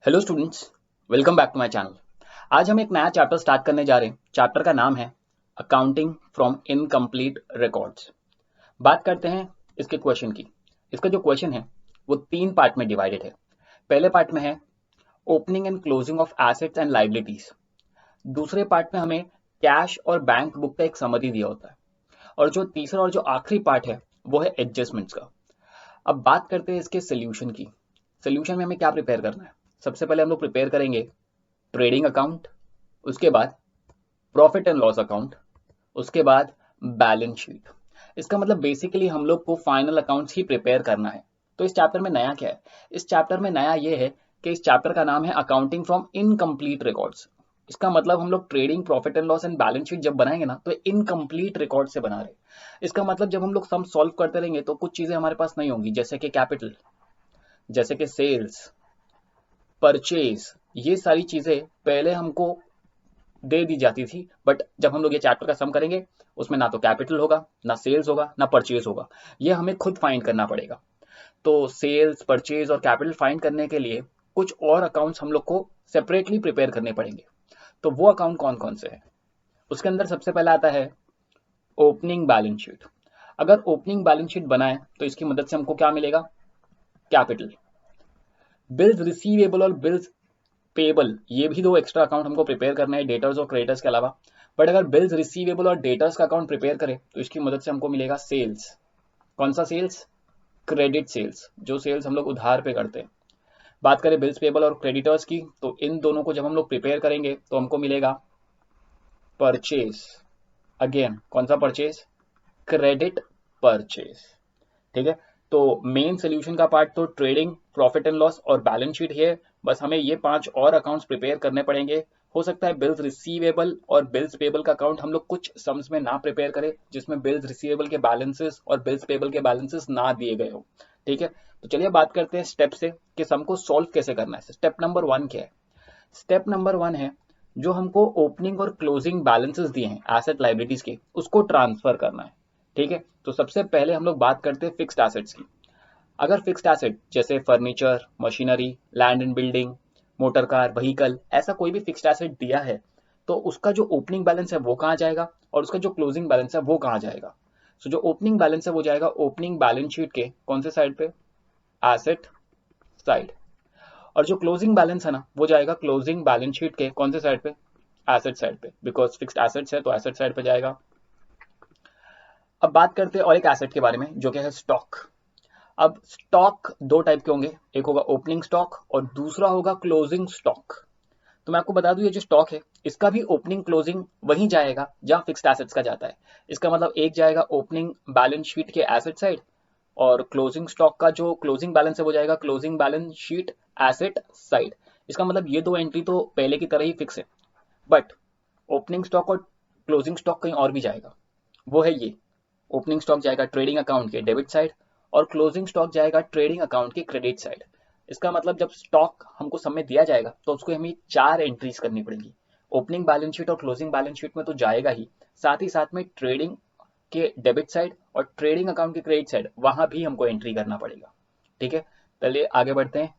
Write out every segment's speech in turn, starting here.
Hello students, welcome back to my channel. आज हम एक नया चैप्टर स्टार्ट करने जा रहे हैं। चैप्टर का नाम है अकाउंटिंग फ्रॉम इनकम्प्लीट रिकॉर्ड्स। बात करते हैं इसके क्वेश्चन की। इसका जो क्वेश्चन है वो 3 पार्ट में डिवाइडेड है। पहले पार्ट में है opening and closing of assets and liabilities. दूसरे पार्ट में हमें कैश और बैंक बुक का एक समरी दिया होता है। और जो तीसरा और जो आखिरी पार्ट है वो है एडजस्टमेंट्स का। अब बात करते हैं इसके सोल्यूशन की। सोल्यूशन में हमें क्या प्रिपेयर करना है? सबसे पहले हम लोग प्रिपेयर करेंगे ट्रेडिंग अकाउंट, उसके बाद प्रॉफिट एंड लॉस अकाउंट, उसके बाद बैलेंस शीट। इसका मतलब बेसिकली हम लोग को फाइनल अकाउंट्स ही प्रिपेयर करना है। तो इस चैप्टर में नया क्या है? इस चैप्टर में नया ये है कि इस चैप्टर का नाम है अकाउंटिंग फ्रॉम इनकम्प्लीट रिकॉर्ड्स। इसका मतलब हम लोग trading, profit and loss and balance sheet जब बनाएंगे ना तो इनकम्प्लीट रिकॉर्ड से बना रहे। इसका मतलब जब हम लोग सम सॉल्व करते रहेंगे तो कुछ चीजें हमारे पास नहीं होंगी, जैसे कि कैपिटल, जैसे कि सेल्स, परचेज। ये सारी चीजें पहले हमको दे दी जाती थी, बट जब हम लोग ये चैप्टर का सम करेंगे उसमें ना तो कैपिटल होगा, ना सेल्स होगा, ना परचेज होगा। ये हमें खुद फाइंड करना पड़ेगा। तो सेल्स, परचेज और कैपिटल फाइंड करने के लिए कुछ और अकाउंट्स हम लोग को सेपरेटली प्रिपेयर करने पड़ेंगे। तो वो अकाउंट कौन कौन से हैं? उसके अंदर सबसे पहला आता है ओपनिंग बैलेंस शीट। अगर ओपनिंग बैलेंस शीट बनाए तो इसकी मदद से हमको क्या मिलेगा? कैपिटल। बिल्स रिसीवेबल और बिल्स पेबल, ये भी दो एक्स्ट्रा अकाउंट हमको प्रिपेयर करना है डेटर्स और क्रेडिटर्स के अलावा। बट अगर बिल्स रिसीवेबल और डेटर्स का अकाउंट प्रिपेयर करें तो इसकी मदद से हमको मिलेगा सेल्स। कौन सा सेल्स? क्रेडिट सेल्स, जो सेल्स हम लोग उधार पे करते हैं। बात करें बिल्स पेबल और क्रेडिटर्स की, तो इन दोनों को जब हम लोग प्रिपेयर करेंगे तो हमको मिलेगा परचेज। अगेन कौन सा परचेज? Credit purchase. ठीक है। तो मेन सोल्यूशन का पार्ट तो ट्रेडिंग, प्रॉफिट एंड लॉस और बैलेंस शीट है। बस हमें ये 5 और अकाउंट्स प्रिपेयर करने पड़ेंगे। हो सकता है बिल्स रिसीवेबल और बिल्स पेबल का अकाउंट हम लोग कुछ सम्स में ना प्रिपेयर करें, जिसमें बिल्स रिसीवेबल के बैलेंसेस और बिल्स पेबल के बैलेंसेस ना दिए गए हो। ठीक है। तो चलिए बात करते हैं स्टेप से कि सम को सॉल्व कैसे करना है। स्टेप नंबर 1 क्या है? स्टेप नंबर 1 है जो हमको ओपनिंग और क्लोजिंग बैलेंसेस दिए हैं एसेट लायबिलिटीज के, उसको ट्रांसफर करना है। ठीक है। तो सबसे पहले हम लोग बात करते हैं फिक्स्ड एसेट्स की। अगर फिक्स्ड एसेट जैसे furniture, machinery, land and building, motor car, vehicle, ऐसा कोई भी फिक्स्ड एसेट दिया है तो उसका जो ओपनिंग बैलेंस है वो कहाँ जाएगा और उसका जो क्लोजिंग बैलेंस है वो कहाँ जाएगा? सो जो ओपनिंग बैलेंस है वो जाएगा ओपनिंग बैलेंस शीट के कौन से साइड पे? Asset side. और जो क्लोजिंग बैलेंस है ना वो जाएगा क्लोजिंग बैलेंस शीट के कौन से साइड पे? एसेट साइड पे, बिकॉज फिक्स्ड एसेट्स है तो एसेट साइड पे जाएगा। अब बात करते हैं और एक एसेट के बारे में जो कि है स्टॉक। अब स्टॉक दो टाइप के होंगे, एक होगा ओपनिंग स्टॉक और दूसरा होगा क्लोजिंग स्टॉक। तो मैं आपको बता दूं ये जो स्टॉक है इसका भी ओपनिंग क्लोजिंग वहीं जाएगा जहां फिक्स्ड एसेट्स का जाता है। इसका मतलब एक जाएगा ओपनिंग बैलेंस शीट के एसेट साइड और क्लोजिंग स्टॉक का जो क्लोजिंग बैलेंस है वो जाएगा closing balance sheet asset side. इसका मतलब ये दो एंट्री तो पहले की तरह ही फिक्स है, बट ओपनिंग स्टॉक और क्लोजिंग स्टॉक कहीं और भी जाएगा। वो है ये, ओपनिंग स्टॉक जाएगा ट्रेडिंग अकाउंट के डेबिट साइड और क्लोजिंग स्टॉक जाएगा ट्रेडिंग अकाउंट के क्रेडिट साइड। इसका मतलब जब स्टॉक हमको सब में दिया जाएगा तो उसको हमें 4 एंट्रीज करनी पड़ेंगी। ओपनिंग बैलेंस शीट और क्लोजिंग बैलेंस शीट में तो जाएगा ही साथ में ट्रेडिंग के डेबिट साइड और ट्रेडिंग अकाउंट के क्रेडिट साइड वहां भी हमको एंट्री करना पड़ेगा। ठीक है। चलिए आगे बढ़ते हैं।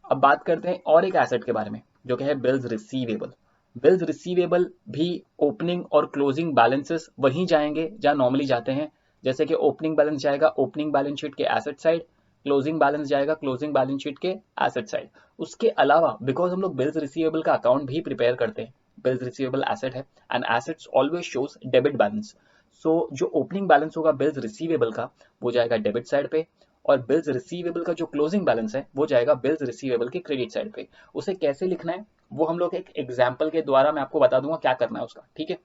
अब बात करते हैं और एक एसेट के बारे में जो कि है बिल्स रिसीवेबल। बिल्स रिसीवेबल भी ओपनिंग और क्लोजिंग बैलेंसेस वहीं जाएंगे जहां नॉर्मली जाते हैं। जैसे कि ओपनिंग बैलेंस जाएगा ओपनिंग बैलेंस शीट के एसेट साइड, क्लोजिंग बैलेंस जाएगा क्लोजिंग बैलेंस शीट के एसेट साइड। उसके अलावा बिकॉज हम लोग बिल्स रिसीवेबल का अकाउंट भी प्रिपेयर करते हैं, बिल्स रिसीवेबल एसेट है and assets always shows debit balance. So जो ओपनिंग बैलेंस होगा बिल्स रिसीवेबल का वो जाएगा डेबिट साइड पे और बिल्स रिसीवेबल का जो क्लोजिंग बैलेंस है वो जाएगा बिल्स रिसीवेबल के क्रेडिट साइड पे। उसे कैसे लिखना है वो हम लोग एक एग्जाम्पल के द्वारा मैं आपको बता दूंगा क्या करना है उसका। ठीक है।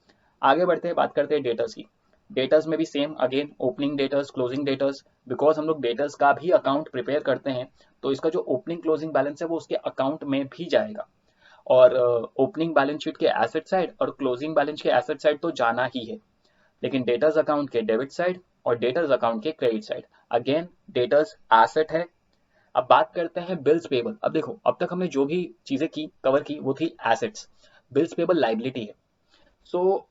आगे बढ़ते हैं, बात करते हैं डेटर्स की। डेटर्स में भी same again opening debtors, closing debtors. Because हम लोग डेटर्स का भी अकाउंट प्रिपेयर करते हैं तो इसका जो ओपनिंग क्लोजिंग बैलेंस है वो उसके अकाउंट में भी जाएगा। और ओपनिंग बैलेंस शीट के एसेट साइड और क्लोजिंग बैलेंस के एसेट साइड तो जाना ही है, लेकिन डेटर्स अकाउंट के डेबिट साइड और डेटर्स अकाउंट के credit side. Again debtors asset है। अब बात करते हैं बिल्स पेबल। अब देखो अब तक हमने जो भी चीजें की कवर की वो थी एसेट्स, बिल्स पेबल लाइबिलिटी है। सो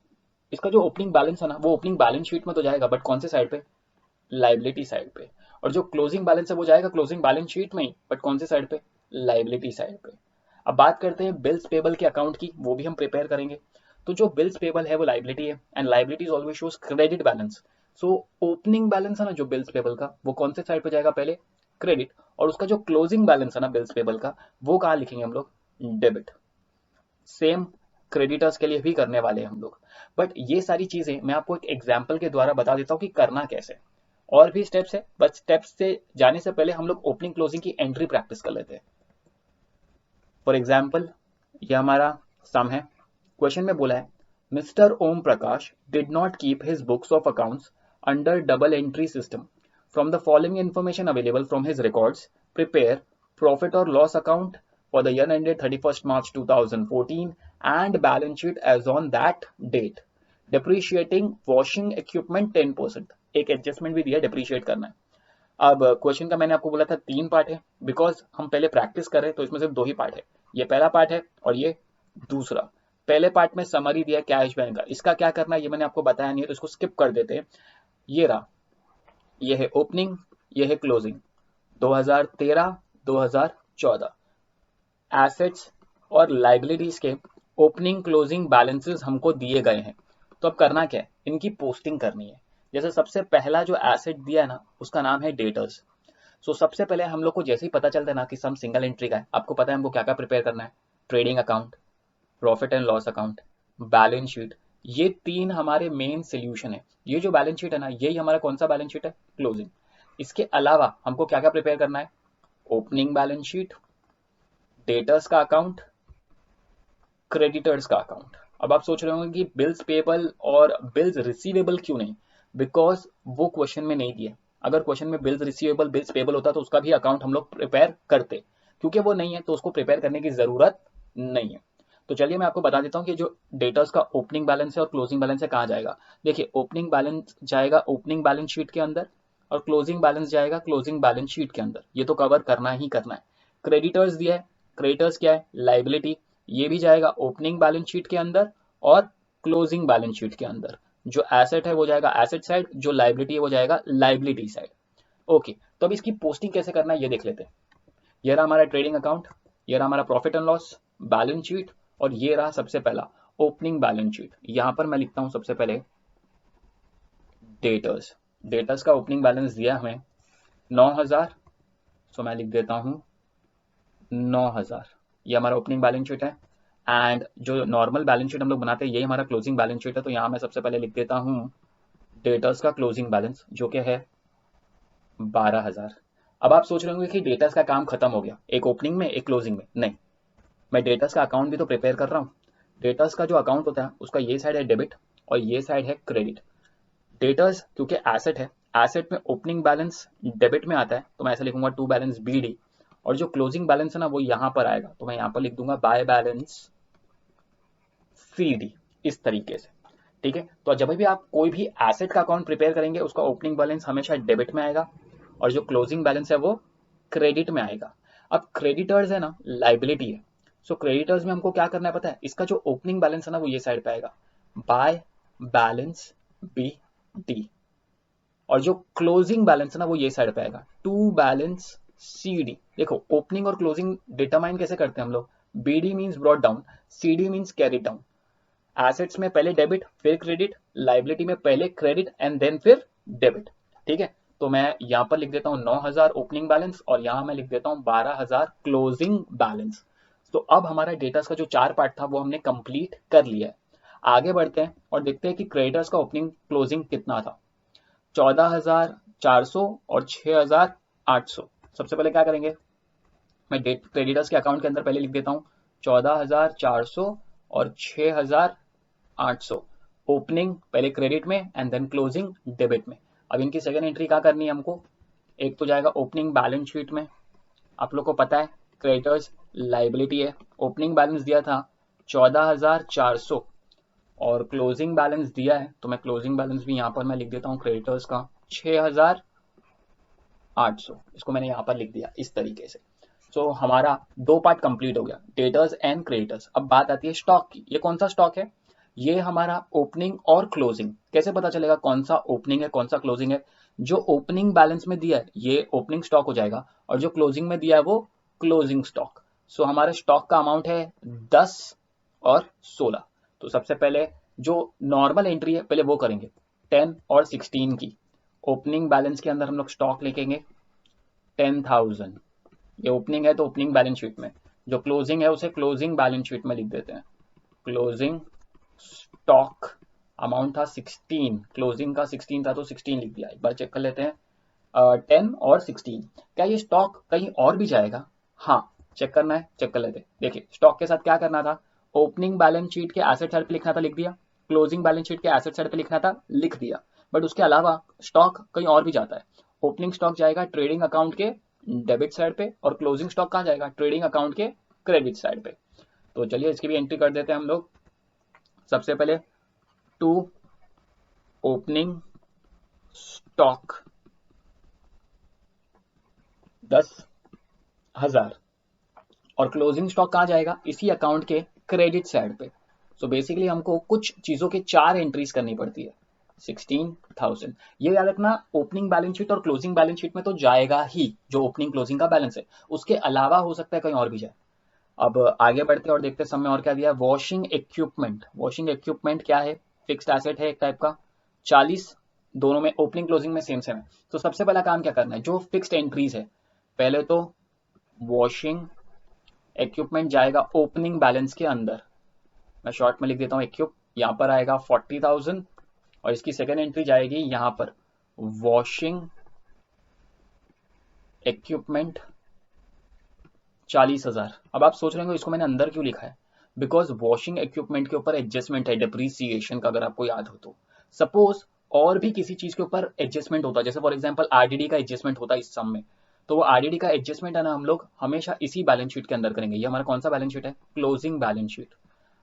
इसका जो ओपनिंग बैलेंस है ना वो ओपनिंग बैलेंस शीट में तो जाएगा बट कौन से साइड पे? लाइबिलिटी साइड पे। और जो क्लोजिंग बैलेंस है वो जाएगा क्लोजिंग बैलेंस शीट में ही बट कौन से साइड पे? लाइबिलिटी साइड पे। अब बात करते हैं बिल्स पेबल के अकाउंट की, वो भी हम प्रिपेयर करेंगे। तो जो बिल्स पेबल है वो लाइबिलिटी है, and liabilities always shows credit balance. So opening balance है ना जो बिल्स पेबल का, वो कौन से साइड पे जाएगा, पहले क्रेडिट, और उसका जो क्लोजिंग बैलेंस है ना बिल्स पेबल का, वो कहाँ लिखेंगे हम लोग, डेबिट। सेम क्रेडिटर्स के लिए भी करने वाले हैं हम लोग। बट ये सारी चीजें मैं आपको एक एग्जाम्पल के द्वारा बता देता हूँ कि करना कैसे। और भी स्टेप्स है, बट स्टेप्स से जाने से पहले हम लोग ओपनिंग क्लोजिंग की एंट्री प्रैक्टिस कर लेते हैं। फॉर एग्जाम्पल, ये हमारा सम है। क्वेश्चन में बोला है Mister Om Prakash did not keep his books of accounts under double entry system. From the following information available from his records prepare profit और loss account for the year ended 31st March 2014 and balance sheet as on that date. Depreciating washing equipment 10%. एक adjustment भी दिया, depreciate करना है। अब question का मैंने आपको बोला था 3 पार्ट है, बिकॉज हम पहले प्रैक्टिस कर रहे हैं तो इसमें सिर्फ 2 ही पार्ट है। ये पहला पार्ट है और ये दूसरा। पहले पार्ट में समरी दिया कैश बैंक का, इसका क्या करना है ये मैंने आपको बताया नहीं है, तो इसको स्किप कर देते हैं। ये रहा, ये है ओपनिंग, ये है क्लोजिंग 2013-2014। एसेट्स और लाइबिलिटीज के ओपनिंग क्लोजिंग बैलेंसेस हमको दिए गए हैं। तो अब करना क्या है, इनकी पोस्टिंग करनी है। जैसे सबसे पहला जो एसेट दिया है ना उसका नाम है डेटर्स। सो सबसे पहले हम लोग को जैसे ही पता चलता है ना कि सम सिंगल एंट्री का है, आपको पता है हमको क्या क्या प्रिपेयर करना है, trading account, profit and loss account, balance sheet. ये 3 हमारे मेन सोल्यूशन है। ये जो बैलेंस शीट है ना यही हमारा कौन सा बैलेंस शीट है, क्लोजिंग। इसके अलावा हमको क्या क्या प्रिपेयर करना है, ओपनिंग बैलेंस शीट, डेटर्स का अकाउंट, क्रेडिटर्स का अकाउंट। अब आप सोच रहे होंगे कि बिल्स पेबल और बिल्स रिसीवेबल क्यों नहीं, बिकॉज वो क्वेश्चन में नहीं दिए। अगर क्वेश्चन में बिल्स रिसीवेबल बिल्स पेबल होता तो उसका भी अकाउंट हम लोग प्रिपेयर करते, क्योंकि वो नहीं है तो उसको प्रिपेयर करने की जरूरत नहीं है। तो चलिए मैं आपको बता देता हूँ कि जो डेटर्स का ओपनिंग बैलेंस है और क्लोजिंग बैलेंस है कहाँ जाएगा। देखिए ओपनिंग बैलेंस जाएगा ओपनिंग बैलेंस शीट के अंदर, और क्लोजिंग बैलेंस जाएगा क्लोजिंग बैलेंस शीट के अंदर। ये तो कवर करना ही करना है। क्रेडिटर्स दिया है, क्रेडिटर्स क्या है, लाइबिलिटी, ये भी जाएगा ओपनिंग बैलेंस शीट के अंदर और क्लोजिंग बैलेंस शीट के अंदर। जो एसेट है वो जाएगा एसेट साइड, जो लाइबिलिटी है वो जाएगा लाइबिलिटी साइड। ओके, तो अब इसकी पोस्टिंग कैसे करना है ये देख लेते हैं। ये रहा हमारा ट्रेडिंग अकाउंट, ये रहा हमारा profit and loss balance sheet, और ये रहा सबसे पहला ओपनिंग बैलेंस शीट। यहां पर मैं लिखता हूं सबसे पहले डेटर्स। डेटर्स का ओपनिंग बैलेंस दिया हमें 9000, सो मैं लिख देता हूं 9000। ये हमारा ओपनिंग बैलेंस शीट है, एंड जो नॉर्मल बैलेंस शीट हम लोग बनाते हैं यही हमारा क्लोजिंग बैलेंस शीट है। तो यहाँ मैं सबसे पहले लिख देता हूँ डेटर्स का क्लोजिंग बैलेंस जो कि है 12000। अब आप सोच रहे होंगे कि डेटर्स का काम खत्म हो गया, एक ओपनिंग में एक क्लोजिंग में, नहीं, मैं डेटर्स का अकाउंट भी तो प्रिपेयर कर रहा हूँ। डेटर्स का जो अकाउंट होता है उसका ये साइड है डेबिट और ये साइड है क्रेडिट। डेटर्स क्योंकि एसेट है, एसेट में ओपनिंग बैलेंस डेबिट में आता है, तो मैं ऐसा लिखूंगा टू बैलेंस BD, और जो क्लोजिंग बैलेंस है ना वो यहाँ पर आएगा, तो मैं यहाँ पर लिख दूंगा बाय बैलेंस CD, इस तरीके से। ठीक है, तो जब भी आप कोई भी एसेट का अकाउंट प्रिपेयर करेंगे उसका ओपनिंग बैलेंस हमेशा डेबिट में आएगा और जो क्लोजिंग बैलेंस है वो क्रेडिट में आएगा। अब क्रेडिटर्स है ना लाइबिलिटी है, सो क्रेडिटर्स में हमको क्या करना है पता है, इसका जो ओपनिंग बैलेंस है ना वो ये साइड पे आएगा बाय बैलेंस BD, और जो क्लोजिंग बैलेंस है ना वो ये साइड पे आएगा टू बैलेंस CD। देखो ओपनिंग और क्लोजिंग डिटरमाइन कैसे करते हैं हम लोग, BD means brought down, CD means carry down. Assets में पहले डेबिट फिर क्रेडिट, लाइबिलिटी में पहले क्रेडिट एंड देन फिर डेबिट। ठीक है, तो मैं यहाँ पर लिख देता हूँ 9000 ओपनिंग बैलेंस और यहाँ मैं लिख देता हूँ 12000 क्लोजिंग बैलेंस। तो अब हमारा डेटास का जो 4 पार्ट था वो हमने कंप्लीट कर लिया है। आगे बढ़ते हैं और देखते हैं कि क्रेडिटर्स का ओपनिंग क्लोजिंग कितना था, 14400 और 6800। सबसे पहले क्या करेंगे, मैं क्रेडिटर्स के अकाउंट के अंदर पहले लिख देता हूँ 14400 और 6800 ओपनिंग पहले क्रेडिट में एंड देन क्लोजिंग डेबिट में। अब इनकी सेकंड एंट्री क्या करनी है हमको, एक तो जाएगा ओपनिंग बैलेंस शीट में, आप लोग को पता है क्रेडिटर्स लाइबिलिटी है, ओपनिंग बैलेंस दिया था 14400 और क्लोजिंग बैलेंस दिया है, तो मैं क्लोजिंग बैलेंस भी यहाँ पर मैं लिख देता हूँ क्रेडिटर्स का 6800, इसको मैंने यहाँ पर लिख दिया इस तरीके से। तो हमारा 2 पार्ट कंप्लीट हो गया, डेटर्स एंड क्रेडिटर्स। अब बात आती है स्टॉक की, ये कौन सा स्टॉक है, ये हमारा ओपनिंग और क्लोजिंग। कैसे पता चलेगा कौन सा ओपनिंग है कौन सा क्लोजिंग है, जो ओपनिंग बैलेंस में दिया है ये ओपनिंग स्टॉक हो जाएगा और जो क्लोजिंग में दिया है वो क्लोजिंग स्टॉक। सो हमारे स्टॉक का अमाउंट है 10 और 16। तो सबसे पहले जो नॉर्मल एंट्री है पहले वो करेंगे 10 और 16 की। ओपनिंग बैलेंस के अंदर हम लोग स्टॉक लिखेंगे 10,000। ये ओपनिंग है तो ओपनिंग बैलेंस शीट में, जो क्लोजिंग है उसे क्लोजिंग बैलेंस शीट में लिख देते हैं। क्लोजिंग स्टॉक अमाउंट था 16, क्लोजिंग का 16 था तो 16 लिख दिया। एक बार चेक कर लेते हैं 10 और 16, क्या ये स्टॉक कहीं और भी जाएगा? हाँ, चेक करना है, चेक कर लेते हैं। देखिए स्टॉक के साथ क्या करना था, ओपनिंग बैलेंस शीट के एसेट साइड पे लिखना था, लिख दिया। क्लोजिंग बैलेंस शीट के एसेट साइड पे लिखना था, लिख दिया। बट उसके अलावा स्टॉक कहीं और भी जाता है। ओपनिंग स्टॉक जाएगा ट्रेडिंग अकाउंट के डेबिट साइड पे, और क्लोजिंग स्टॉक कहाँ जाएगा, ट्रेडिंग अकाउंट के क्रेडिट साइड पे। तो चलिए इसकी भी एंट्री कर देते हैं हम लोग। सबसे पहले टू ओपनिंग स्टॉक 10,000, और क्लोजिंग स्टॉक कहाँ जाएगा, इसी अकाउंट के क्रेडिट साइड पे। सो बेसिकली हमको कुछ चीजों के 4 एंट्रीज करनी पड़ती है। 16,000, ये याद रखना, ओपनिंग बैलेंस शीट और क्लोजिंग बैलेंस शीट में तो जाएगा ही जो ओपनिंग क्लोजिंग का बैलेंस है, उसके अलावा हो सकता है कहीं और भी जाए। अब आगे बढ़ते और देखते समय और क्या दिया। वॉशिंग इक्विपमेंट, वॉशिंग इक्विपमेंट क्या है, फिक्स्ड एसेट है एक टाइप का, 40, दोनों में ओपनिंग क्लोजिंग में सेम सेम है। तो सबसे पहला काम क्या करना है, जो फिक्स्ड एंट्रीज है, पहले तो वॉशिंग इक्विपमेंट जाएगा ओपनिंग बैलेंस के अंदर। मैं शॉर्ट में लिख देता हूँ इक्विप, यहाँ पर आएगा 40,000, और इसकी सेकेंड एंट्री जाएगी यहाँ पर वॉशिंग इक्विपमेंट 40,000। अब आप सोच रहे हो इसको मैंने अंदर क्यों लिखा है, बिकॉज वॉशिंग इक्विपमेंट के ऊपर एडजस्टमेंट है डिप्रीसिएशन का, अगर आपको याद हो तो। सपोज और भी किसी चीज के ऊपर एडजस्टमेंट होता है, जैसे फॉर एग्जांपल आरडीडी का एडजस्टमेंट होता है इस सम में, तो वो आरडीडी का एडजस्टमेंट है ना, हम लोग हमेशा इसी बैलेंस शीट के अंदर करेंगे। ये हमारा कौन सा बैलेंस शीट है, क्लोजिंग बैलेंस शीट।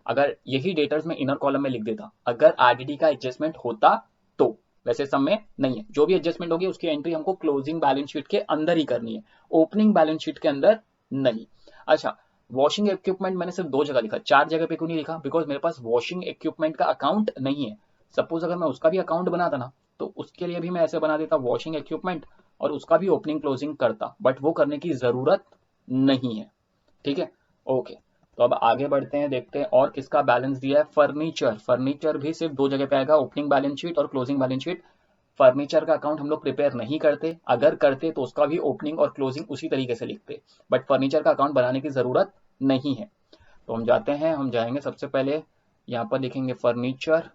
अगर यही डेटर्स में इनर कॉलम में लिख देता, अगर आरडीडी का एडजस्टमेंट होता तो, वैसे सम में नहीं है। जो भी एडजस्टमेंट होगी उसकी एंट्री हमको क्लोजिंग बैलेंस शीट के अंदर ही करनी है, ओपनिंग बैलेंस शीट के अंदर नहीं। अच्छा, वॉशिंग इक्विपमेंट मैंने सिर्फ 2 जगह लिखा, 4 जगह पे क्यों नहीं लिखा, बिकॉज मेरे पास वॉशिंग इक्विपमेंट का अकाउंट नहीं है। सपोज अगर मैं उसका भी अकाउंट बनाता ना, तो उसके लिए भी मैं ऐसे बना देता वॉशिंग इक्विपमेंट, और उसका भी ओपनिंग क्लोजिंग करता, बट वो करने की जरूरत नहीं है। ठीक है, ओके। तो अब आगे बढ़ते हैं, देखते हैं और किसका बैलेंस दिया है। फर्नीचर, फर्नीचर भी सिर्फ 2 जगह पे आएगा, ओपनिंग बैलेंस शीट और क्लोजिंग बैलेंस शीट। फर्नीचर का अकाउंट हम लोग प्रिपेयर नहीं करते, अगर करते तो उसका भी ओपनिंग और क्लोजिंग उसी तरीके से लिखते, बट फर्नीचर का अकाउंट बनाने की जरूरत नहीं है। तो हम जाते हैं, हम जाएंगे सबसे पहले यहाँ पर लिखेंगे फर्नीचर,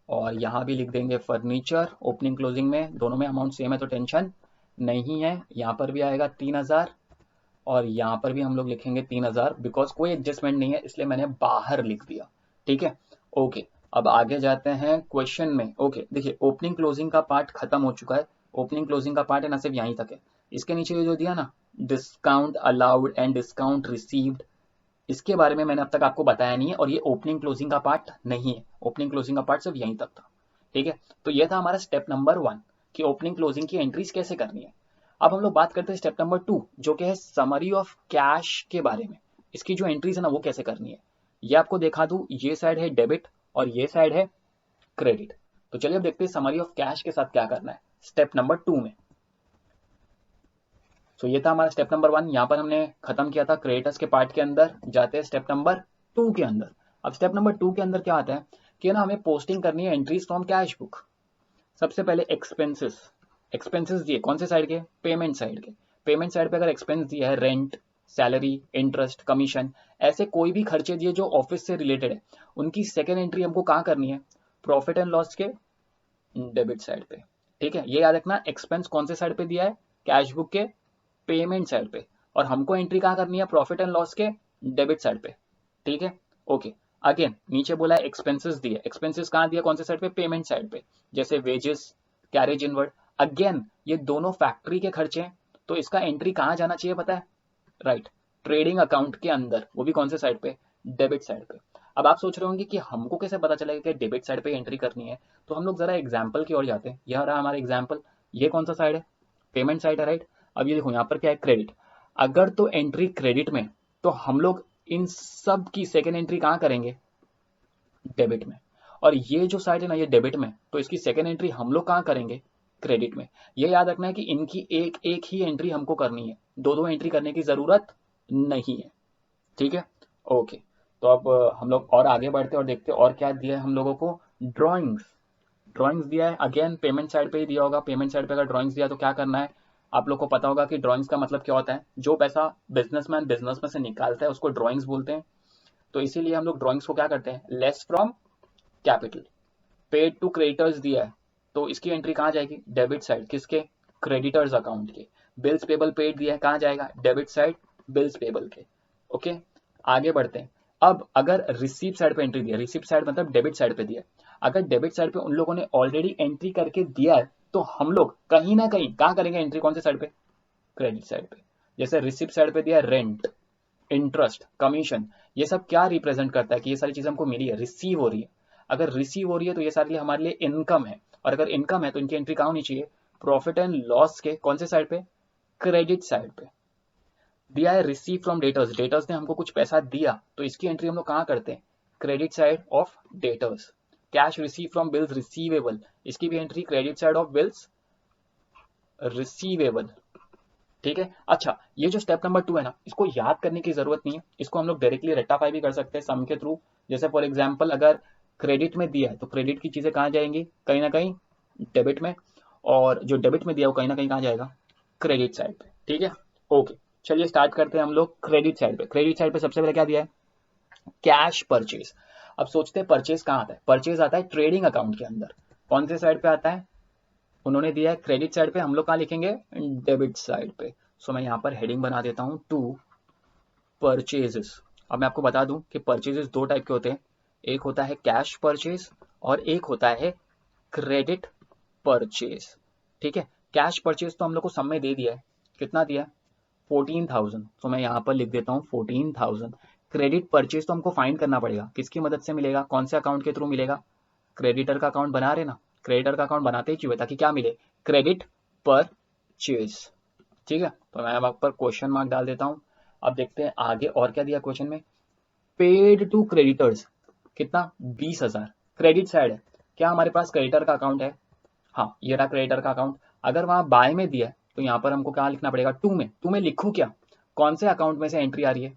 और यहाँ भी लिख देंगे फर्नीचर। ओपनिंग क्लोजिंग में दोनों में अमाउंट सेम है तो टेंशन नहीं है। यहाँ पर भी आएगा 3,000, और यहाँ पर भी हम लोग लिखेंगे 3,000, बिकॉज कोई एडजस्टमेंट नहीं है इसलिए मैंने बाहर लिख दिया। ठीक है, ओके। अब आगे जाते हैं क्वेश्चन में। ओके, देखिए ओपनिंग क्लोजिंग का पार्ट खत्म हो चुका है। ओपनिंग क्लोजिंग का पार्ट है ना, सिर्फ यहीं तक है। इसके नीचे ये जो दिया ना, discount allowed and discount received, इसके बारे में मैंने अब तक आपको बताया नहीं है, और ये ओपनिंग क्लोजिंग का पार्ट नहीं है। ओपनिंग क्लोजिंग का पार्ट सिर्फ यहीं तक था। ठीक है, तो ये था हमारा स्टेप नंबर 1 कि ओपनिंग क्लोजिंग की एंट्रीज कैसे करनी है। अब हम लोग बात करते हैं स्टेप नंबर 2, जो कि है समरी ऑफ कैश के बारे में। इसकी जो एंट्रीज है ना वो कैसे करनी है, ये आपको दिखा दूं। ये साइड है डेबिट और ये साइड है क्रेडिट। तो चलिए अब देखते हैं समरी ऑफ कैश के साथ क्या करना है स्टेप नंबर 2 में। तो ये था हमारा स्टेप नंबर 1, यहाँ पर हमने खत्म किया था क्रेडिटर्स के पार्ट के अंदर। जाते हैं स्टेप नंबर 2 के अंदर। अब स्टेप नंबर 2 के अंदर क्या आता है कि ना हमें पोस्टिंग करनी है एंट्रीज फ्रॉम कैश बुक। सबसे पहले एक्सपेंसेस, एक्सपेंसेस दिए कौन से साइड के, पेमेंट साइड के। पेमेंट साइड पे अगर एक्सपेंस दिया है रेंट, सैलरी, इंटरेस्ट, कमीशन, ऐसे कोई भी खर्चे दिए जो ऑफिस से रिलेटेड है, उनकी सेकेंड एंट्री हमको कहाँ करनी है, प्रॉफिट एंड लॉस के डेबिट साइड पे। ठीक है, ये याद रखना, एक्सपेंस कौन से साइड पे दिया है, कैश बुक के पेमेंट साइड पे, और हमको एंट्री कहाँ करनी है, प्रॉफिट एंड लॉस के डेबिट साइड पे। ठीक है, ओके। अगेन नीचे बोला है एक्सपेंसेस दिए, एक्सपेंसेस कहाँ दिया, कौन से साइड पे, पेमेंट साइड पे, जैसे वेजेस, कैरेज इनवर्ड। अगेन ये दोनों फैक्ट्री के खर्चे हैं, तो इसका एंट्री कहाँ जाना चाहिए पता है, राइट, ट्रेडिंग अकाउंट के अंदर, वो भी कौन से साइड पे, डेबिट साइड पे। अब आप सोच रहे होंगे कि हमको कैसे पता चलेगा कि डेबिट साइड पे एंट्री करनी है, तो हम लोग जरा एग्जाम्पल की ओर जाते हैं। यह रहा हमारा एग्जाम्पल, ये कौन सा साइड है, पेमेंट साइड है, राइट। अब ये देखो यहाँ पर क्या है, क्रेडिट। अगर तो एंट्री क्रेडिट में, तो हम लोग इन सब की सेकेंड एंट्री कहाँ करेंगे, डेबिट में। और ये जो साइड है ना ये डेबिट में, तो इसकी सेकेंड एंट्री हम लोग कहाँ करेंगे, क्रेडिट में। ये याद रखना है कि इनकी एक एक ही एंट्री हमको करनी है, दो दो एंट्री करने की जरूरत नहीं है, ठीक है। ओके, तो अब हम लोग और आगे बढ़ते और देखते और क्या दिया है हम लोगों को। ड्राइंग्स, ड्राइंग्स दिया है, अगेन पेमेंट साइड पे ही दिया होगा। पेमेंट साइड पे अगर ड्राइंग्स दिया तो क्या करना है, आप लोग को पता होगा कि ड्राइंग्स का मतलब क्या होता है। जो पैसा बिजनेसमैन बिजनेस में से निकालता है उसको ड्राइंग्स बोलते हैं। तो इसीलिए हम लोग ड्राइंग्स को क्या करते हैं, less from capital. Paid to creditors दिया है, तो इसकी एंट्री कहाँ जाएगी, डेबिट साइड, किसके, क्रेडिटर्स अकाउंट के। बिल्स पेबल पेड दिया है, कहाँ जाएगा, डेबिट साइड, बिल्स पेबल के। ओके, आगे बढ़ते हैं। अब अगर रिसीव साइड पे एंट्री दिया, रिसीव साइड मतलब डेबिट साइड पे दिया, अगर डेबिट साइड पे उन लोगों ने ऑलरेडी एंट्री करके दिया है तो हम लोग कहीं ना कहीं कहाँ करेंगे एंट्री, कौन से साइड पे, क्रेडिट साइड पे। जैसे रिसिप्ट साइड पे दिया रेंट, इंटरेस्ट, कमीशन, ये सब क्या रिप्रेजेंट करता है कि ये सारी चीज हमको मिली है, रिसीव हो रही है। अगर रिसीव हो रही है तो ये सारे लिए हमारे लिए इनकम है, और अगर इनकम है तो इनकी एंट्री कहाँ होनी चाहिए, प्रॉफिट एंड लॉस के कौन से साइड पे, क्रेडिट साइड पे। दिया है रिसीव फ्रॉम डेटर्स, डेटर्स ने हमको कुछ पैसा दिया तो इसकी एंट्री हम लोग कहाँ करते हैं, credit side of debtors. Cash receive from bills receivable, इसकी भी entry credit side of bills receivable, ठीक है। अच्छा, ये जो स्टेप नंबर 2 है ना, इसको याद करने की जरूरत नहीं है, इसको हम लोग डायरेक्टली रेक्टाफाई भी कर सकते हैं सम के थ्रू। जैसे फॉर एग्जांपल अगर क्रेडिट में दिया है तो क्रेडिट की चीजें कहाँ जाएंगी, कहीं ना कहीं डेबिट में, और जो डेबिट में दिया वो कहीं ना कहीं कहाँ जाएगा, क्रेडिट साइड पे, ठीक है। ओके, चलिए स्टार्ट करते हैं हम लोग क्रेडिट साइड पे। क्रेडिट साइड पे सबसे पहले क्या दिया है, कैश परचेज। अब सोचते हैं परचेज कहाँ आता है, परचेज आता है ट्रेडिंग अकाउंट के अंदर। कौन से साइड पे आता है, उन्होंने दिया है क्रेडिट साइड पे, हम लोग कहाँ लिखेंगे, डेबिट साइड पे। सो मैं यहाँ पर हेडिंग बना देता हूँ टू परचेजेस। अब मैं आपको बता दूं कि परचेजेस दो टाइप के होते हैं, एक होता है कैश परचेज और एक होता है क्रेडिट परचेज, ठीक है। कैश परचेज तो हम लोग को सब में दे दिया है, कितना दिया है, 14,000। तो मैं यहाँ पर लिख देता हूँ 14,000। क्रेडिट परचेज तो हमको फाइंड करना पड़ेगा, किसकी मदद से मिलेगा, कौन से अकाउंट के थ्रू मिलेगा, क्रेडिटर का अकाउंट बना रहे ना, क्रेडिटर का अकाउंट बनाते ही क्यों है, ताकि क्या मिले, क्रेडिट परचेज, ठीक है। तो मैं वहां पर क्वेश्चन मार्क डाल देता हूं। अब देखते हैं आगे और क्या दिया क्वेश्चन में। पेड टू क्रेडिटर्स, कितना, 20,000। क्रेडिट साइड है, क्या हमारे पास क्रेडिटर का अकाउंट है, हाँ ये रहा क्रेडिटर का अकाउंट। अगर वहां बाय में दिया है तो यहाँ पर हमको क्या लिखना पड़ेगा, टू में। टू में लिखूं क्या, कौन से अकाउंट में से एंट्री आ रही है,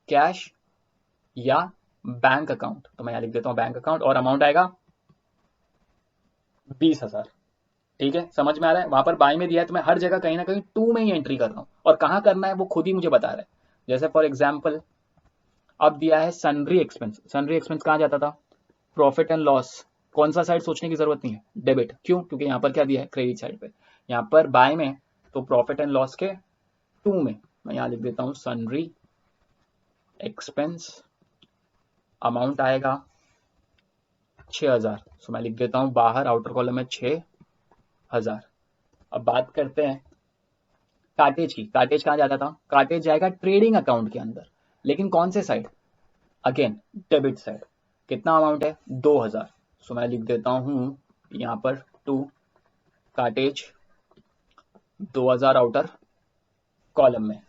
कैश या बैंक अकाउंट। तो मैं यहाँ लिख देता हूँ बैंक अकाउंट, और अमाउंट आएगा 20,000, ठीक है। समझ में आ रहा है, वहां पर बाय में दिया है तो मैं हर जगह कहीं ना कहीं टू में ही एंट्री कर रहा हूं, और कहां करना है वो खुद ही मुझे बता रहा है। जैसे फॉर एग्जांपल अब दिया है सन्ड्री एक्सपेंस, सन्ड्री एक्सपेंस कहां जाता था, प्रॉफिट एंड लॉस, कौन सा साइड सोचने की जरूरत नहीं है, डेबिट। क्यों, क्योंकि यहाँ पर क्या दिया है, क्रेडिट साइड पे। यहाँ पर बाय में तो प्रॉफिट एंड लॉस के टू में, मैं यहाँ लिख देता हूँ सन्ड्री एक्सपेंस, अमाउंट आएगा 6,000। सो मैं लिख देता हूँ बाहर आउटर कॉलम में 6,000। अब बात करते हैं कार्टेज की, कार्टेज कहाँ जाता था, कार्टेज जाएगा ट्रेडिंग अकाउंट के अंदर, लेकिन कौन से साइड, अगेन डेबिट साइड। कितना अमाउंट है, 2,000। सो मैं लिख देता हूँ यहाँ पर टू कार्टेज 2,000 आउटर कॉलम में।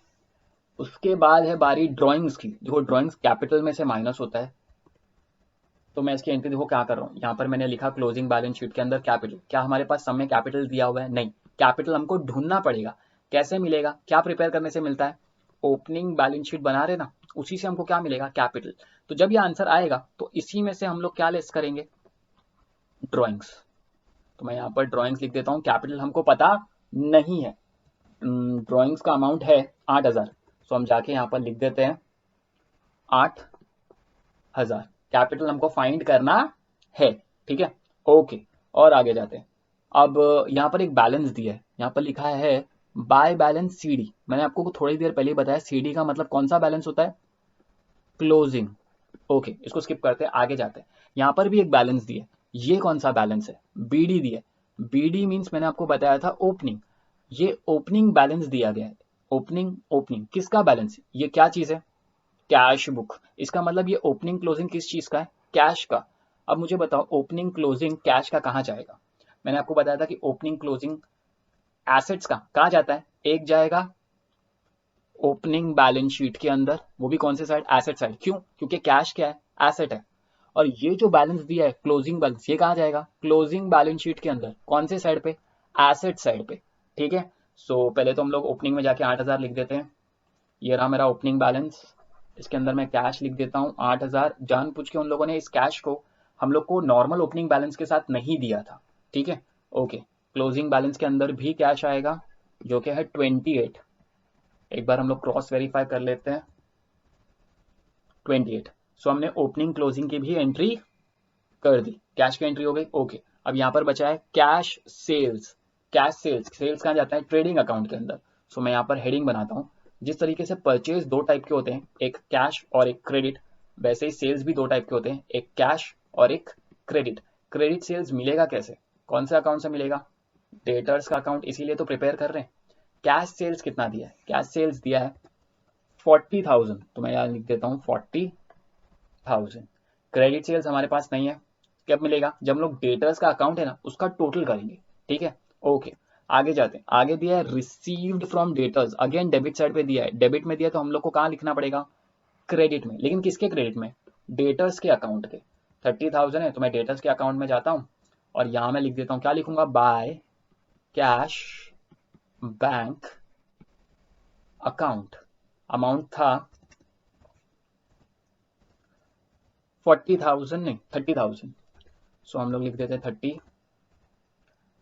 उसके बाद है बारी ड्राइंग्स की। देखो ड्राइंग्स कैपिटल में से माइनस होता है, तो मैं इसकी एंट्री देखो क्या कर रहा हूँ, यहाँ पर मैंने लिखा क्लोजिंग बैलेंस शीट के अंदर कैपिटल। क्या हमारे पास सब में कैपिटल दिया हुआ है, नहीं, कैपिटल हमको ढूंढना पड़ेगा। कैसे मिलेगा, क्या प्रिपेयर करने से मिलता है, ओपनिंग बैलेंस शीट बना रहे ना, उसी से हमको क्या मिलेगा, कैपिटल। तो जब ये आंसर आएगा तो इसी में से हम लोग क्या लेस करेंगे, ड्राइंग्स। तो मैं यहाँ पर ड्राइंग्स लिख देता हूँ, कैपिटल हमको पता नहीं है। ड्राइंग्स का अमाउंट है 8,000, तो हम जाके यहाँ पर लिख देते हैं 8,000। कैपिटल हमको फाइंड करना है, ठीक है। ओके, और आगे जाते हैं। अब यहाँ पर एक बैलेंस दिया है, यहाँ पर लिखा है बाय बैलेंस सीडी। मैंने आपको थोड़ी देर पहले बताया सीडी का मतलब कौन सा बैलेंस होता है, क्लोजिंग। ओके, इसको स्किप करते हैं, आगे जाते हैं। यहाँ पर भी एक बैलेंस दिया है, ये कौन सा बैलेंस है, बीडी दिया है। बीडी मीन्स मैंने आपको बताया था ओपनिंग, ये ओपनिंग बैलेंस दिया गया है। ओपनिंग, ओपनिंग किसका बैलेंस, ये क्या चीज है, कैश बुक। इसका मतलब ये ओपनिंग क्लोजिंग किस चीज का है, कैश का। अब मुझे बताओ ओपनिंग क्लोजिंग कैश का कहाँ जाएगा। मैंने आपको बताया था कि ओपनिंग क्लोजिंग एसेट्स का कहाँ जाता है, एक जाएगा ओपनिंग बैलेंस शीट के अंदर, वो भी कौन से साइड, एसेट साइड। क्यों, क्योंकि कैश क्या है, एसेट है। और ये जो बैलेंस दिया है क्लोजिंग बैलेंस, ये कहाँ जाएगा, क्लोजिंग बैलेंस शीट के अंदर, कौन से साइड पे, एसेट साइड पे, ठीक है। सो पहले तो हम लोग ओपनिंग में जाके 8,000 लिख देते हैं। ये रहा मेरा ओपनिंग बैलेंस, इसके अंदर मैं कैश लिख देता हूँ 8,000। जानबूझ के उन लोगों ने इस कैश को हम लोग को नॉर्मल ओपनिंग बैलेंस के साथ नहीं दिया था, ठीक है। ओके, क्लोजिंग बैलेंस के अंदर भी कैश आएगा जो कि है 28। एक बार हम लोग क्रॉस वेरीफाई कर लेते हैं, 28। सो हमने ओपनिंग क्लोजिंग की भी एंट्री कर दी, कैश की एंट्री हो गई। ओके, अब यहाँ पर बचा है cash sales. Cash sales, sales कहाँ जाता है? ट्रेडिंग अकाउंट के अंदर। सो मैं यहाँ पर हेडिंग बनाता हूँ, जिस तरीके से परचेज दो टाइप के होते हैं, एक कैश और एक क्रेडिट, वैसे ही सेल्स भी दो टाइप के होते हैं, एक कैश और एक क्रेडिट। क्रेडिट सेल्स मिलेगा कैसे, कौन से अकाउंट से मिलेगा? डेटर्स का अकाउंट, इसीलिए तो प्रिपेयर कर रहे हैं। कैश सेल्स कितना दिया है? कैश सेल्स दिया है 40,000, तो मैं यहाँ लिख देता हूँ 40,000। क्रेडिट सेल्स हमारे पास नहीं है, कब मिलेगा? जब हम लोग डेटर्स का अकाउंट है ना उसका टोटल करेंगे, ठीक है। ओके, आगे जाते हैं। आगे दिया है received from debtors, again debit side पे दिया है। डेबिट में दिया तो हम लोग को कहाँ लिखना पड़ेगा? क्रेडिट में। लेकिन किसके क्रेडिट में? डेटर्स के अकाउंट के। 30,000 है तो मैं डेटर्स के अकाउंट में जाता हूँ और यहाँ मैं लिख देता हूँ, क्या लिखूंगा? By cash bank account. Amount था 40,000 नहीं 30,000। सो हम लोग लिख देते हैं 30,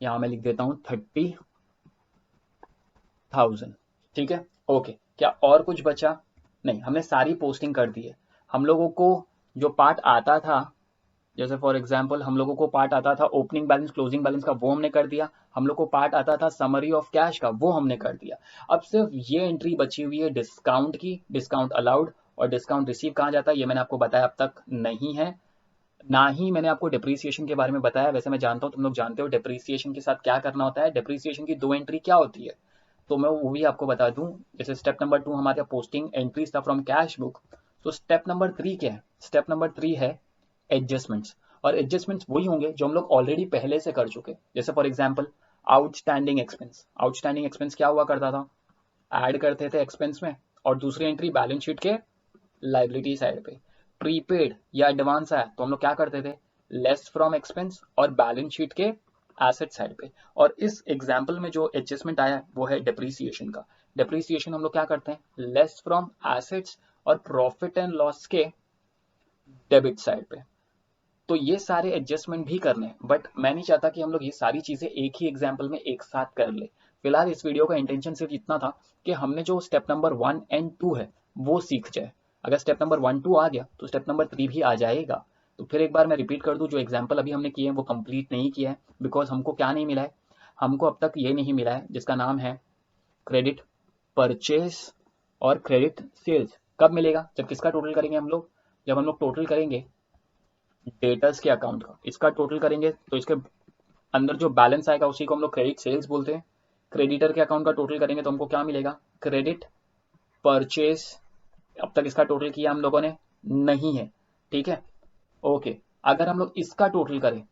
यहाँ मैं लिख देता हूँ 30,000, ठीक है। ओके, क्या और कुछ बचा? नहीं, हमने सारी पोस्टिंग कर दी है। हम लोगों को जो पार्ट आता था, जैसे फॉर एग्जांपल हम लोगों को पार्ट आता था ओपनिंग बैलेंस क्लोजिंग बैलेंस का, वो हमने कर दिया। हम लोग को पार्ट आता था समरी ऑफ कैश का, वो हमने कर दिया। अब सिर्फ ये एंट्री बची हुई है डिस्काउंट की, डिस्काउंट अलाउड और डिस्काउंट रिसीव कहाँ जाता है ये मैंने आपको बताया अब तक नहीं है। ना ही मैंने आपको डिप्रीसिएशन के बारे में बताया। वैसे मैं जानता हूँ तुम लोग जानते हो डिप्रीसिएशन के साथ क्या करना होता है। डिप्रीसिएशन की दो एंट्री क्या होती है तो मैं वो भी आपको बता दूं। जैसे स्टेप नंबर 2 हमारे पोस्टिंग एंट्रीज था फ्रॉम कैश बुक, तो स्टेप नंबर 3 क्या है? स्टेप नंबर 3 है एडजस्टमेंट्स। और एडजस्टमेंट्स वही होंगे जो हम लोग ऑलरेडी पहले से कर चुके। जैसे for example outstanding expense. Outstanding expense क्या हुआ करता था? ऐड करते थे एक्सपेंस में और दूसरी एंट्री बैलेंस शीट के लाइबिलिटी साइड पे। प्रीपेड या एडवांस आया तो हम लोग क्या करते थे? लेस फ्रॉम एक्सपेंस और बैलेंस शीट के एसेट साइड पे। और इस एग्जाम्पल में जो एडजस्टमेंट आया है वो है डिप्रीसिएशन का। डिप्रीसिएशन हम लोग क्या करते हैं? लेस फ्रॉम एसेट्स और प्रॉफिट एंड लॉस के डेबिट साइड पे। तो ये सारे एडजस्टमेंट भी करने हैं, बट मैं नहीं चाहता कि हम लोग ये सारी चीजें एक ही एग्जाम्पल में एक साथ कर ले। फिलहाल इस वीडियो का इंटेंशन सिर्फ इतना था कि हमने जो स्टेप नंबर 1 एंड 2 है वो सीख जाए। अगर स्टेप नंबर 1 2 आ गया तो स्टेप नंबर 3 भी आ जाएगा। तो फिर एक बार मैं रिपीट कर दूं, जो एग्जाम्पल अभी हमने किए हैं वो कंप्लीट नहीं किया है, बिकॉज हमको क्या नहीं मिला है? हमको अब तक ये नहीं मिला है जिसका नाम है क्रेडिट परचेज और क्रेडिट सेल्स। कब मिलेगा? जब किसका टोटल करेंगे हम लोग? जब हम लोग टोटल करेंगे डेटर्स के अकाउंट का, इसका टोटल करेंगे तो इसके अंदर जो बैलेंस आएगा उसी को हम लोग क्रेडिट सेल्स बोलते हैं। क्रेडिटर के अकाउंट का टोटल करेंगे तो हमको क्या मिलेगा? Credit purchase. अब तक इसका टोटल किया हम लोगों ने नहीं है, ठीक है। ओके, अगर हम लोग इसका टोटल करें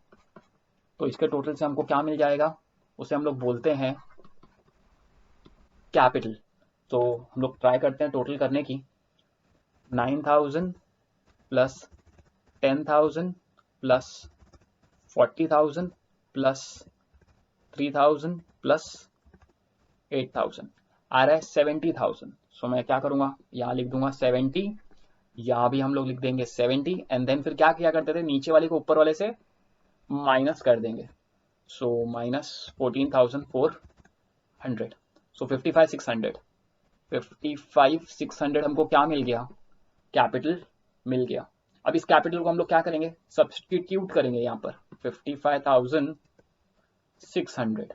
तो इसके टोटल से हमको क्या मिल जाएगा? उसे हम लोग बोलते हैं कैपिटल। तो हम लोग ट्राई करते हैं टोटल करने की। 9,000 प्लस 10,000 प्लस 40,000 प्लस 3,000 प्लस 8,000 आ रहा है 70,000। सो मैं क्या करूंगा? यहाँ लिख दूंगा 70, यहाँ भी हम लोग लिख देंगे 70 एंड देन फिर क्या किया करते थे? नीचे वाले को ऊपर वाले से माइनस कर देंगे। So minus 14,400। सो 55,600। 55,600 हमको क्या मिल गया? कैपिटल मिल गया। अब इस कैपिटल को हम लोग क्या करेंगे? सब्सटीट्यूट करेंगे यहाँ पर 55,600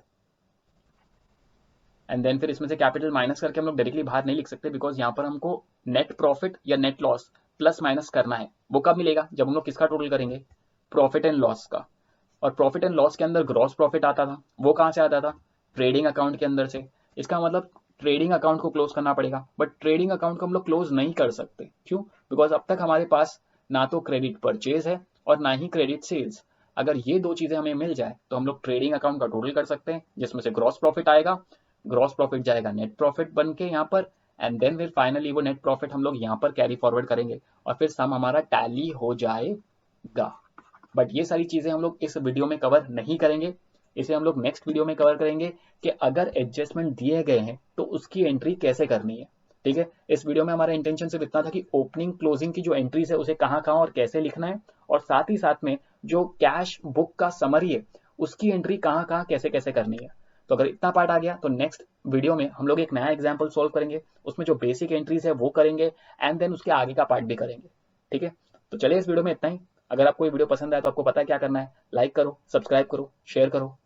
एंड देन फिर इसमें से कैपिटल माइनस करके हम लोग डायरेक्टली बाहर नहीं लिख सकते, बिकॉज यहाँ पर हमको नेट प्रॉफिट या नेट लॉस प्लस माइनस करना है। वो कब मिलेगा? जब हम लोग किसका टोटल करेंगे? प्रॉफिट एंड लॉस का। और प्रॉफिट एंड लॉस के अंदर ग्रॉस प्रॉफिट आता था, वो कहाँ से आता था? ट्रेडिंग अकाउंट के अंदर से। इसका मतलब ट्रेडिंग अकाउंट को क्लोज करना पड़ेगा, बट ट्रेडिंग अकाउंट को हम लोग क्लोज नहीं कर सकते। क्यों? बिकॉज अब तक हमारे पास ना तो क्रेडिट परचेज है और ना ही क्रेडिट सेल्स। अगर ये दो चीजें हमें मिल जाए तो हम लोग ट्रेडिंग अकाउंट का टोटल कर सकते हैं, जिसमें से ग्रॉस प्रॉफिट आएगा, ग्रॉस प्रॉफिट जाएगा नेट प्रॉफिट बन के यहाँ पर, एंड देन फिर फाइनली वो नेट प्रॉफिट हम लोग यहाँ पर कैरी फॉरवर्ड करेंगे और फिर सम हमारा टैली हो जाएगा। बट ये सारी चीजें हम लोग इस वीडियो में कवर नहीं करेंगे, इसे हम लोग नेक्स्ट वीडियो में कवर करेंगे कि अगर एडजस्टमेंट दिए गए हैं तो उसकी एंट्री कैसे करनी है। ठीक है, इस वीडियो में हमारा इंटेंशन सिर्फ इतना था कि ओपनिंग क्लोजिंग की जो एंट्रीज है उसे कहाँ कहाँ और कैसे लिखना है, और साथ ही साथ में जो कैश बुक का समरी है उसकी एंट्री कहाँ कहाँ कैसे कैसे करनी है। तो अगर इतना पार्ट आ गया तो नेक्स्ट वीडियो में हम लोग एक नया एग्जाम्पल सॉल्व करेंगे, उसमें जो बेसिक एंट्रीज है वो करेंगे एंड देन उसके आगे का पार्ट भी करेंगे। ठीक है, तो चलिए इस वीडियो में इतना ही। अगर आपको ये वीडियो पसंद आए तो आपको पता है क्या करना है, लाइक करो, सब्सक्राइब करो, शेयर करो।